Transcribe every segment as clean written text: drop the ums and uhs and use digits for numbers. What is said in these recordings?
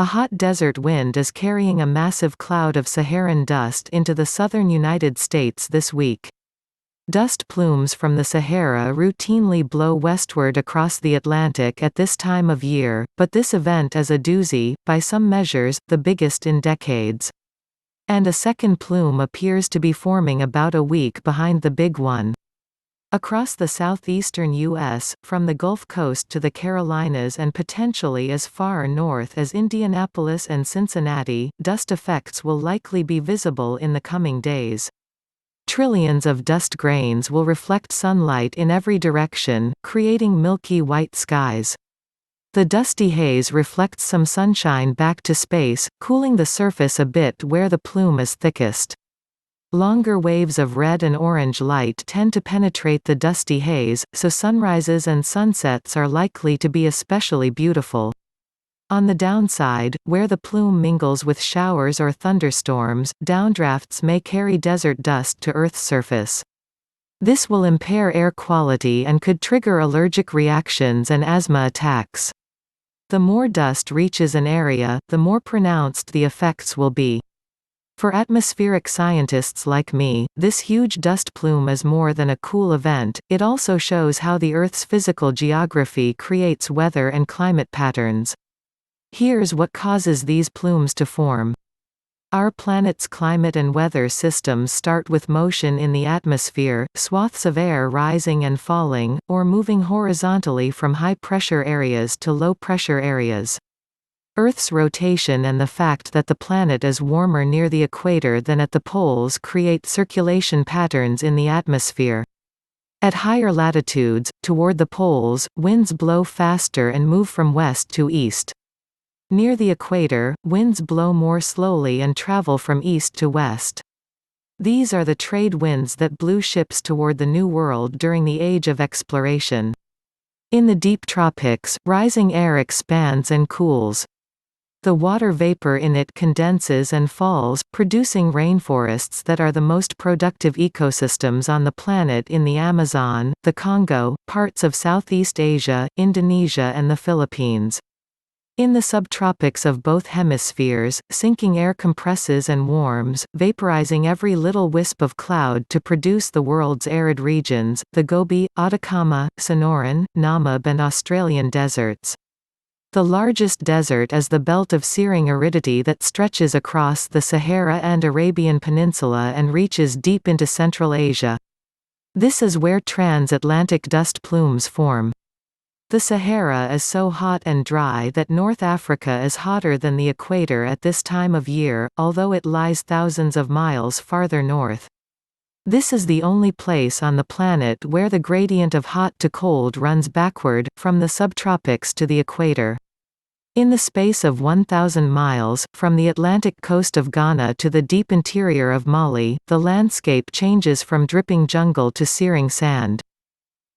A hot desert wind is carrying a massive cloud of Saharan dust into the southern United States this week. Dust plumes from the Sahara routinely blow westward across the Atlantic at this time of year, but this event is a doozy, by some measures, the biggest in decades. And a second plume appears to be forming about a week behind the big one. Across the southeastern U.S., from the Gulf Coast to the Carolinas and potentially as far north as Indianapolis and Cincinnati, dust effects will likely be visible in the coming days. Trillions of dust grains will reflect sunlight in every direction, creating milky white skies. The dusty haze reflects some sunshine back to space, cooling the surface a bit where the plume is thickest. Longer waves of red and orange light tend to penetrate the dusty haze, so sunrises and sunsets are likely to be especially beautiful. On the downside, where the plume mingles with showers or thunderstorms, downdrafts may carry desert dust to Earth's surface. This will impair air quality and could trigger allergic reactions and asthma attacks. The more dust reaches an area, the more pronounced the effects will be. For atmospheric scientists like me, this huge dust plume is more than a cool event, it also shows how the Earth's physical geography creates weather and climate patterns. Here's what causes these plumes to form. Our planet's climate and weather systems start with motion in the atmosphere, swaths of air rising and falling, or moving horizontally from high-pressure areas to low-pressure areas. Earth's rotation and the fact that the planet is warmer near the equator than at the poles create circulation patterns in the atmosphere. At higher latitudes, toward the poles, winds blow faster and move from west to east. Near the equator, winds blow more slowly and travel from east to west. These are the trade winds that blew ships toward the New World during the Age of Exploration. In the deep tropics, rising air expands and cools. The water vapor in it condenses and falls, producing rainforests that are the most productive ecosystems on the planet in the Amazon, the Congo, parts of Southeast Asia, Indonesia and the Philippines. In the subtropics of both hemispheres, sinking air compresses and warms, vaporizing every little wisp of cloud to produce the world's arid regions, the Gobi, Atacama, Sonoran, Namib and Australian deserts. The largest desert is the belt of searing aridity that stretches across the Sahara and Arabian Peninsula and reaches deep into Central Asia. This is where transatlantic dust plumes form. The Sahara is so hot and dry that North Africa is hotter than the equator at this time of year, although it lies thousands of miles farther north. This is the only place on the planet where the gradient of hot to cold runs backward, from the subtropics to the equator. In the space of 1,000 miles, from the Atlantic coast of Ghana to the deep interior of Mali, the landscape changes from dripping jungle to searing sand.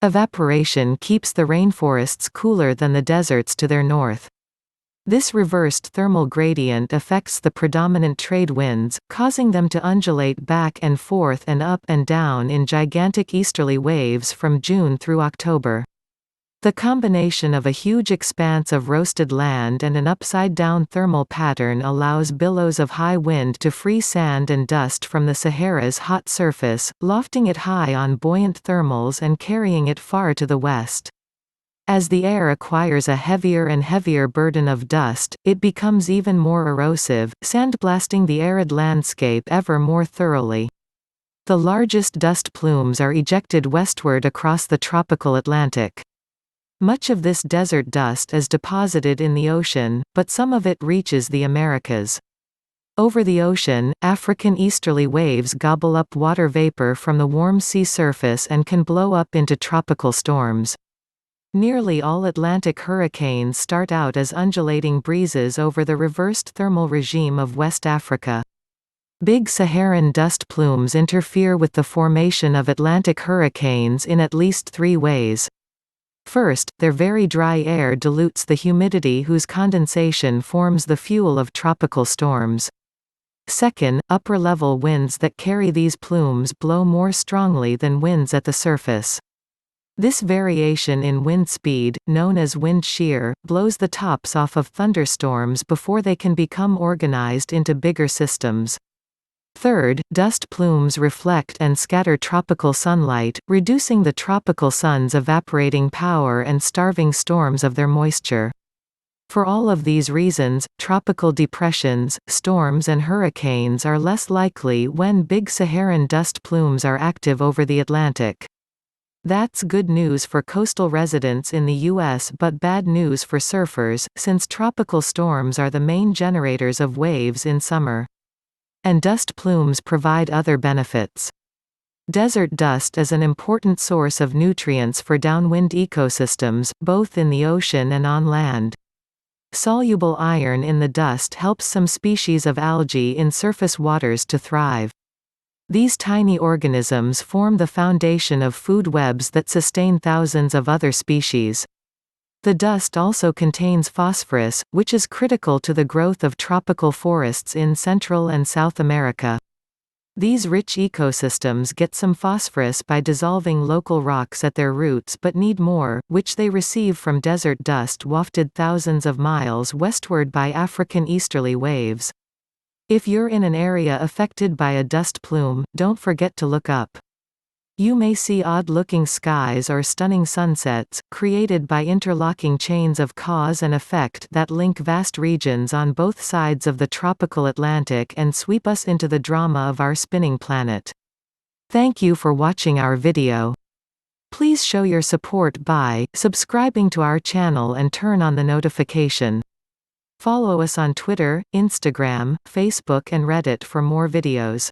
Evaporation keeps the rainforests cooler than the deserts to their north. This reversed thermal gradient affects the predominant trade winds, causing them to undulate back and forth and up and down in gigantic easterly waves from June through October. The combination of a huge expanse of roasted land and an upside-down thermal pattern allows billows of high wind to free sand and dust from the Sahara's hot surface, lofting it high on buoyant thermals and carrying it far to the west. As the air acquires a heavier and heavier burden of dust, it becomes even more erosive, sandblasting the arid landscape ever more thoroughly. The largest dust plumes are ejected westward across the tropical Atlantic. Much of this desert dust is deposited in the ocean, but some of it reaches the Americas. Over the ocean, African easterly waves gobble up water vapor from the warm sea surface and can blow up into tropical storms. Nearly all Atlantic hurricanes start out as undulating breezes over the reversed thermal regime of West Africa. Big Saharan dust plumes interfere with the formation of Atlantic hurricanes in at least three ways. First, their very dry air dilutes the humidity whose condensation forms the fuel of tropical storms. Second, upper-level winds that carry these plumes blow more strongly than winds at the surface. This variation in wind speed, known as wind shear, blows the tops off of thunderstorms before they can become organized into bigger systems. Third, dust plumes reflect and scatter tropical sunlight, reducing the tropical sun's evaporating power and starving storms of their moisture. For all of these reasons, tropical depressions, storms and hurricanes are less likely when big Saharan dust plumes are active over the Atlantic. That's good news for coastal residents in the U.S. but bad news for surfers, since tropical storms are the main generators of waves in summer. And dust plumes provide other benefits. Desert dust is an important source of nutrients for downwind ecosystems, both in the ocean and on land. Soluble iron in the dust helps some species of algae in surface waters to thrive. These tiny organisms form the foundation of food webs that sustain thousands of other species. The dust also contains phosphorus, which is critical to the growth of tropical forests in Central and South America. These rich ecosystems get some phosphorus by dissolving local rocks at their roots but need more, which they receive from desert dust wafted thousands of miles westward by African easterly waves. If you're in an area affected by a dust plume, don't forget to look up. You may see odd-looking skies or stunning sunsets, created by interlocking chains of cause and effect that link vast regions on both sides of the tropical Atlantic and sweep us into the drama of our spinning planet. Thank you for watching our video. Please show your support by subscribing to our channel and turn on the notification. Follow us on Twitter, Instagram, Facebook and Reddit for more videos.